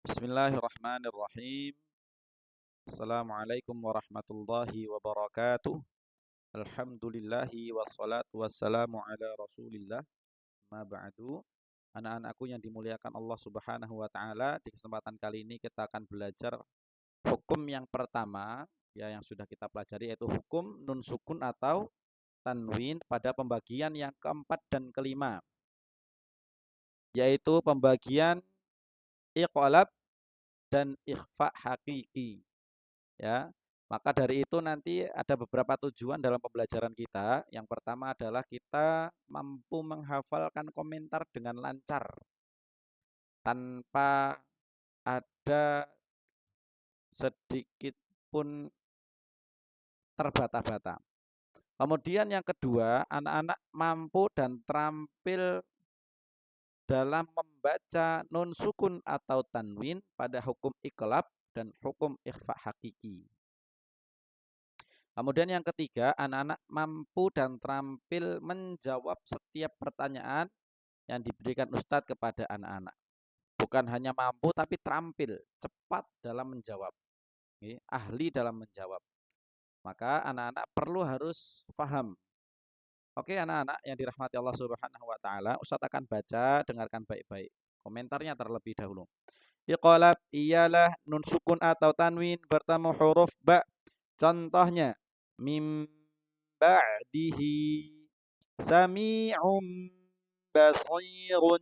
Bismillahirrahmanirrahim. Assalamualaikum warahmatullahi wabarakatuh. Alhamdulillahi wassalatu wassalamu ala Rasulillah. Ma ba'du. Anak-anakku yang dimuliakan Allah Subhanahu wa taala, di kesempatan kali ini kita akan belajar hukum yang pertama ya yang sudah kita pelajari, yaitu hukum nun sukun atau tanwin pada pembagian yang keempat dan kelima, yaitu pembagian iqlab dan ikhfa hakiki. Ya, maka dari itu nanti ada beberapa tujuan dalam pembelajaran kita. Yang pertama adalah kita mampu menghafalkan komentar dengan lancar tanpa ada sedikit pun terbata-bata. Kemudian yang kedua, anak-anak mampu dan terampil dalam membaca nun sukun atau tanwin pada hukum iqlab dan hukum ikhfa hakiki. Kemudian yang ketiga, anak-anak mampu dan terampil menjawab setiap pertanyaan yang diberikan Ustadz kepada anak-anak. Bukan hanya mampu tapi terampil, cepat dalam menjawab. Ahli dalam menjawab. Maka anak-anak perlu harus paham. Oke anak-anak yang dirahmati Allah Subhanahu wa taala, Ustadz akan baca, dengarkan baik-baik. Komentarnya terlebih dahulu. Iqlab ialah nun sukun atau tanwin bertemu huruf ba. Contohnya mim ba'dihi sami'un basirun.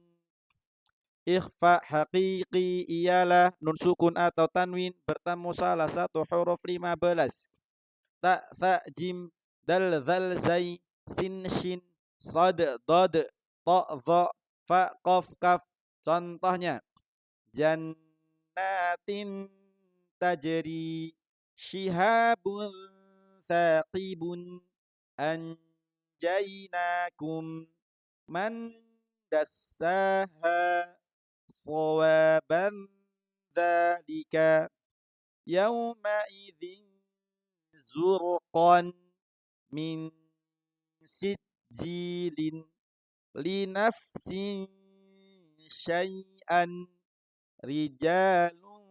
Ikhfa haqiqi ialah nun sukun atau tanwin bertemu salah satu huruf 15. Ta, sa, jim, dal, zal, zai, sin, shin, sad, dad, ta, dha, fa, qaf, kaf. Contohnya jannatin tajri, shihabun thaqibun, anjainakum, man dassaha, sawaban dzalika, yawma zurqan min sijilin, linafsin syai'an, rijalun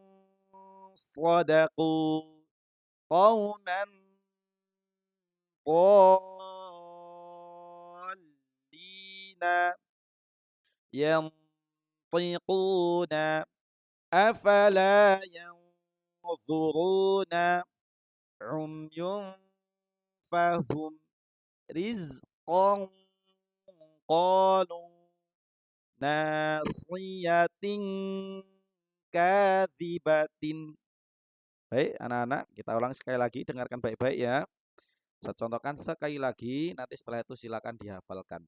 sadaqu, qauman dhallina, yantiquna, afala yanzuruna, umyun fahum, rizqan qalu, nasiyatin kadhibatin. Baik anak-anak, kita ulang sekali lagi, dengarkan baik-baik ya. Saya contohkan sekali lagi, nanti setelah itu silakan dihafalkan.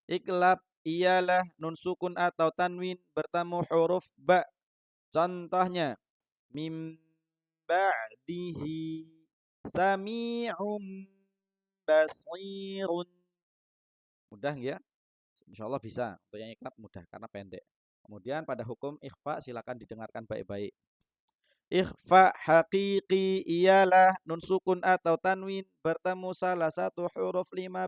Iqlab ialah nun sukun atau tanwin bertemu huruf ba. Contohnya mim ba'dihi sami'un basirun. Mudah ya? Insyaallah bisa. Untuk yang iqlab mudah karena pendek. Kemudian pada hukum ikhfa silakan didengarkan baik-baik. Ikhfa haqiqi ialah nun sukun atau tanwin bertemu salah satu huruf 15.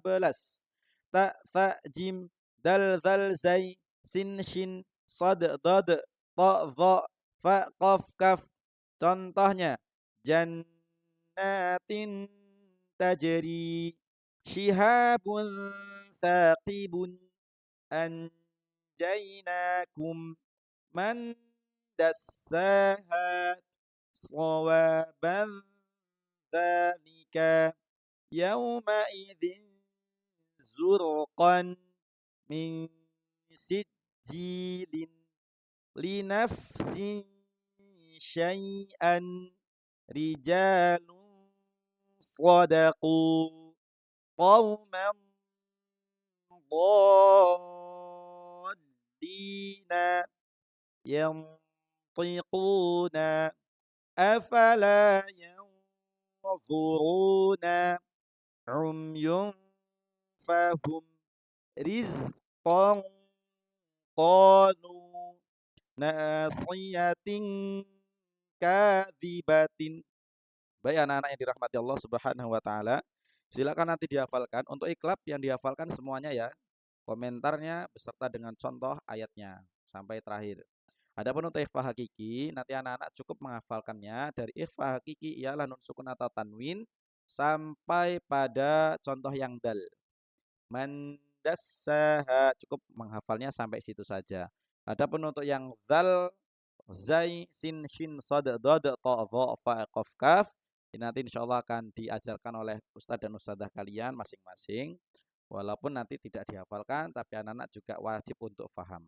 Ta, tha, jim, dal, zal, zai, sin, shin, sad, dad, ta, dha, fa, qaf, kaf. Contohnya jannatin tajri, shihabun thaqibun, anjainakum, man dassaha, sawaban dzalika, yawma idzin zurqan min sijilin, linafsin syai'an, rijalun sadaqu, qauman dhallina, yantiquna, afala yanzuruna, umyun fahum, rizqan qalu, nasiyatin kadhibatin. Baik anak-anak yang dirahmati Allah Subhanahu wa taala, silakan nanti dihafalkan. Untuk iqlab yang dihafalkan semuanya ya. Komentarnya beserta dengan contoh ayatnya sampai terakhir. Adapun untuk ikhfa hakiki, nanti anak-anak cukup menghafalkannya dari ikhfa hakiki ialah nun sukun atau tanwin sampai pada contoh yang dal. Man dassaha, cukup menghafalnya sampai situ saja. Adapun untuk yang zal, zai, sin, shin, sad, dad, ta, dha, fa, qaf, kaf, ini nanti insyaallah akan diajarkan oleh ustadz dan ustadzah kalian masing-masing. Walaupun nanti tidak dihafalkan, tapi anak-anak juga wajib untuk paham.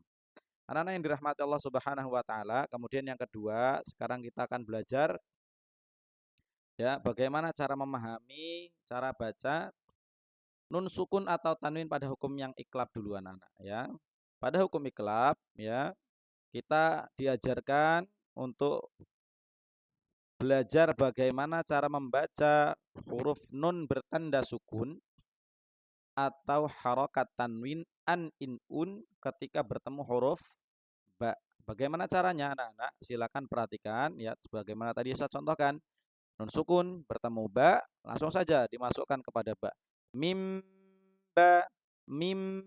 Anak-anak yang dirahmati Allah Subhanahu wa taala, kemudian yang kedua, sekarang kita akan belajar ya bagaimana cara memahami, cara baca nun sukun atau tanwin pada hukum yang iklab dulu anak-anak ya. Pada hukum iklab ya, kita diajarkan untuk belajar bagaimana cara membaca huruf nun bertanda sukun atau harokat tanwin an in un ketika bertemu huruf ba. Bagaimana caranya anak-anak? Silakan perhatikan ya sebagaimana tadi saya contohkan. Nun sukun bertemu ba, langsung saja dimasukkan kepada ba. Mim ba, mim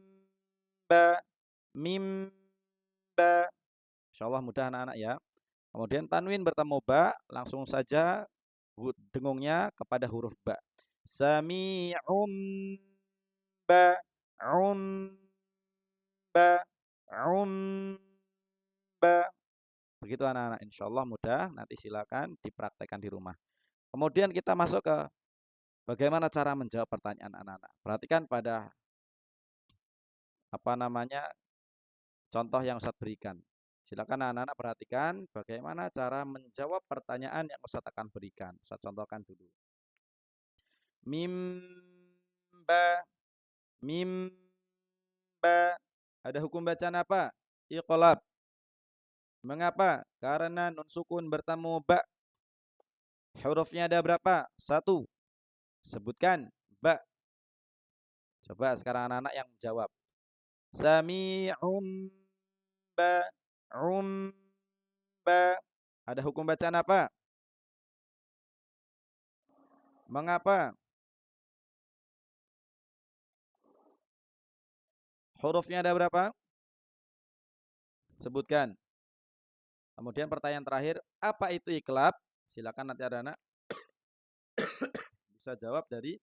ba, mim ba. Insyaallah mudah anak-anak ya. Kemudian tanwin bertemu ba, langsung saja dengungnya kepada huruf ba. Sami'um ba, um ba, um ba. Begitu anak-anak, insyaallah mudah. Nanti silakan dipraktekkan di rumah. Kemudian kita masuk ke bagaimana cara menjawab pertanyaan anak-anak. Perhatikan pada apa namanya contoh yang Ustaz berikan. Silakan anak-anak perhatikan bagaimana cara menjawab pertanyaan yang Ustaz akan berikan. Ustaz contohkan dulu. Mim ba, mim ba. Ada hukum bacaan apa? Iqlab. Mengapa? Karena nun sukun bertemu ba. Hurufnya ada berapa? 1. Sebutkan ba. Coba sekarang anak-anak yang menjawab. Sami'um ba, ba. Ada hukum bacaan apa? Mengapa? Hurufnya ada berapa? Sebutkan. Kemudian pertanyaan terakhir, apa itu iklab? Silakan nanti ada anak bisa jawab dari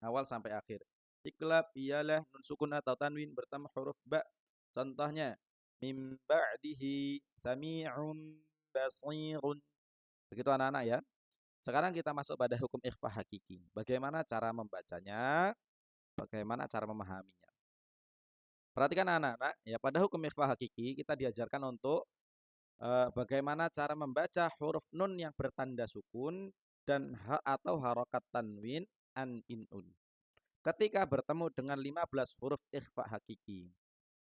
awal sampai akhir. Iklab ialah nun sukun atau tanwin bertemu huruf ba. Contohnya, mim ba'dihi sami'un basirun. Begitu anak-anak ya. Sekarang kita masuk pada hukum ikhfa hakiki. Bagaimana cara membacanya? Bagaimana cara memahaminya? Perhatikan anak-anak, ya pada hukum ikhfa hakiki kita diajarkan untuk bagaimana cara membaca huruf nun yang bertanda sukun dan atau harokat tanwin an in un. Ketika bertemu dengan 15 huruf ikhfa hakiki.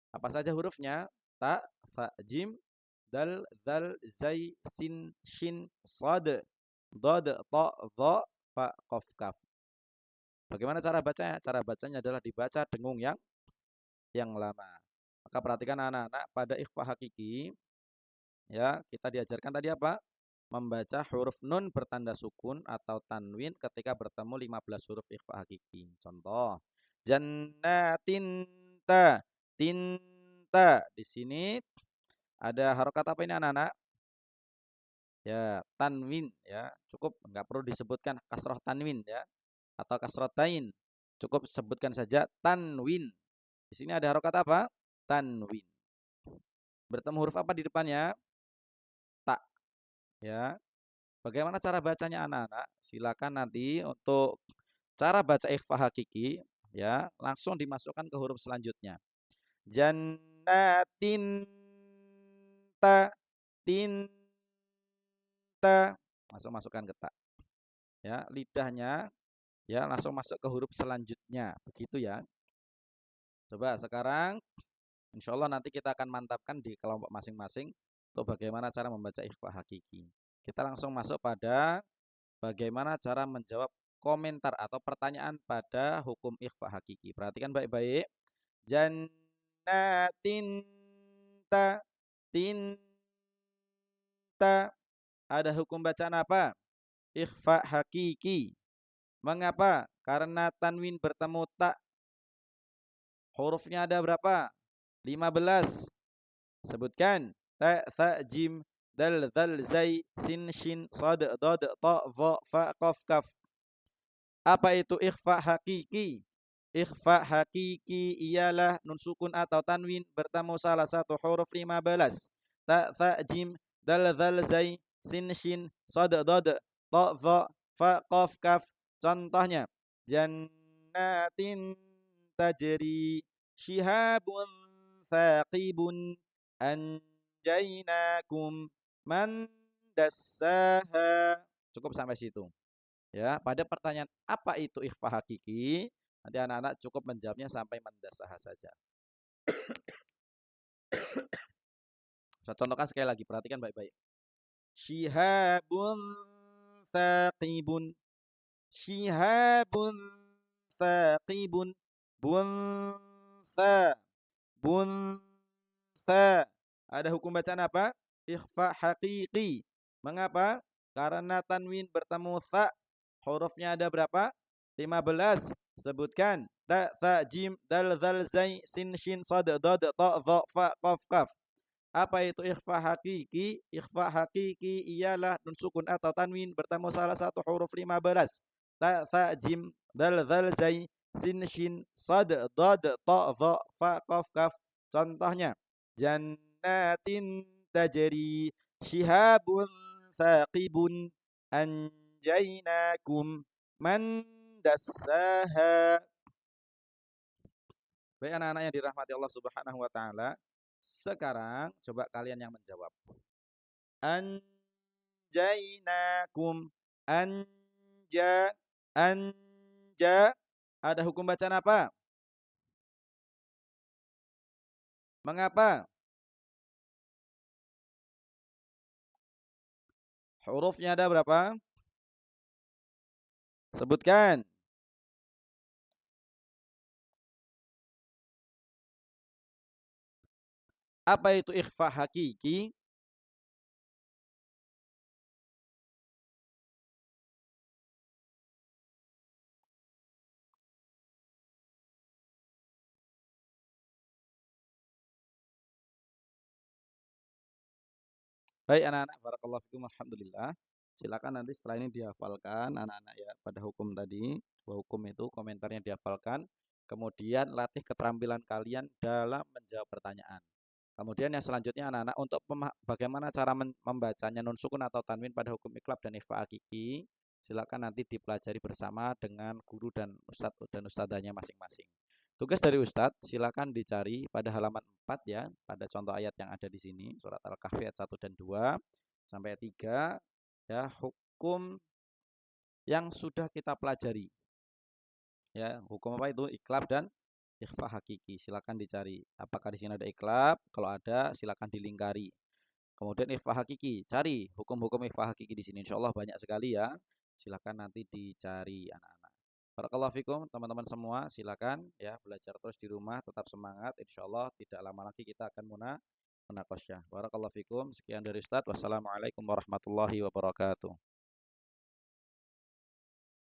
Apa saja hurufnya? Ta, fa, jim, dal, zal, zai, sin, shin, sad, dad, ta, dha, fa, qaf, kaf. Bagaimana cara bacanya? Cara bacanya adalah dibaca dengung yang lama. Maka perhatikan anak-anak pada ikhfa hakiki ya, kita diajarkan tadi apa? Membaca huruf nun bertanda sukun atau tanwin ketika bertemu 15 huruf ikhfa hakiki. Contoh, jannatin ta, tinta. Di sini ada harokat apa ini anak-anak? Ya, tanwin ya. Cukup enggak perlu disebutkan kasroh tanwin ya atau kasroh tain. Cukup sebutkan saja tanwin. Di sini ada harokat apa? Tanwin. Bertemu huruf apa di depannya? Ta. Ya. Bagaimana cara bacanya anak-anak? Silakan nanti untuk cara baca ikhfa hakiki ya, langsung dimasukkan ke huruf selanjutnya. Jannatin ta, tinta. Langsung masukkan ke ta. Ya, lidahnya ya langsung masuk ke huruf selanjutnya. Begitu ya. Coba sekarang insyaallah nanti kita akan mantapkan di kelompok masing-masing untuk bagaimana cara membaca ikhfa hakiki. Kita langsung masuk pada bagaimana cara menjawab komentar atau pertanyaan pada hukum ikhfa hakiki. Perhatikan baik-baik. Jannatin ta, tinta. Ada hukum bacaan apa? Ikhfa hakiki. Mengapa? Karena tanwin bertemu ta. Hurufnya ada berapa? 15. Sebutkan. ta tha jim dal zal zai sin shin sad dad ta dha fa qaf kaf. Apa itu ikhfa hakiki? Ikhfa hakiki ialah nun sukun atau tanwin bertemu salah satu huruf 15. Ta, tha, jim, dal, zal, zai, sin, shin, sad, dad, ta, dha, fa, qaf, kaf. Contohnya, jannatin tajri, shihabun thaqibun, anjainakum, man dassaha. Cukup sampai situ. Ya, pada pertanyaan apa itu ikhfa hakiki, nanti anak-anak cukup menjawabnya sampai mendasah saja. Saya contohkan sekali lagi, perhatikan baik-baik. Shihabun thaqibun. Shihabun thaqibun. Bunsa. Bunsa. Ada hukum bacaan apa? Ikhfa hakiki. Mengapa? Karena tanwin bertemu sa. Hurufnya ada berapa? 15. Sebutkan. Ta, tha, jim, dal, zal, zai, sin, shin, sad, dad, ta, dha, fa, qaf, kaf. Apa itu ikhfa hakiki? Ikhfa hakiki ialah nun sukun atau tanwin bertemu salah satu huruf 15. Ta, tha, jim, dal, zal, zai, sin, shin, sad, dad, ta, dha, fa, qaf, kaf. Contohnya, jannatin tajri, shihabun thaqibun, anjainakum, man dassaha. Baik anak-anak yang dirahmati Allah Subhanahu wa taala, sekarang coba kalian yang menjawab. Anjainakum, anja, anja. Ada hukum bacaan apa? Mengapa? Hurufnya ada berapa? Sebutkan. Apa itu ikhfa hakiki? Baik anak-anak, barakallahu fikum, alhamdulillah. Silakan nanti setelah ini dihafalkan anak-anak ya pada hukum tadi. Dua hukum itu komentarnya dihafalkan. Kemudian latih keterampilan kalian dalam menjawab pertanyaan. Kemudian yang selanjutnya anak-anak untuk bagaimana cara membacanya nun sukun atau tanwin pada hukum iklab dan ikhfa hakiki. Silakan nanti dipelajari bersama dengan guru dan ustadz dan ustadzanya masing-masing. Tugas dari ustadz silakan dicari pada halaman 4 ya, pada contoh ayat yang ada di sini, surat Al-Kahfi ayat 1 dan 2 sampai 3 ya, hukum yang sudah kita pelajari. Ya, hukum apa itu? Iklab dan ikhfa hakiki. Silakan dicari. Apakah di sini ada iklab? Kalau ada, silakan dilingkari. Kemudian ikhfa hakiki, cari hukum-hukum ikhfa hakiki di sini. Insyaallah banyak sekali ya. Silakan nanti dicari anak-anak. Barakallahu fikum teman-teman semua. Silakan ya belajar terus di rumah, tetap semangat. Insyaallah tidak lama lagi kita akan munakosyah. Barakallahu fikum. Sekian dari Ustaz. Wassalamualaikum warahmatullahi wabarakatuh.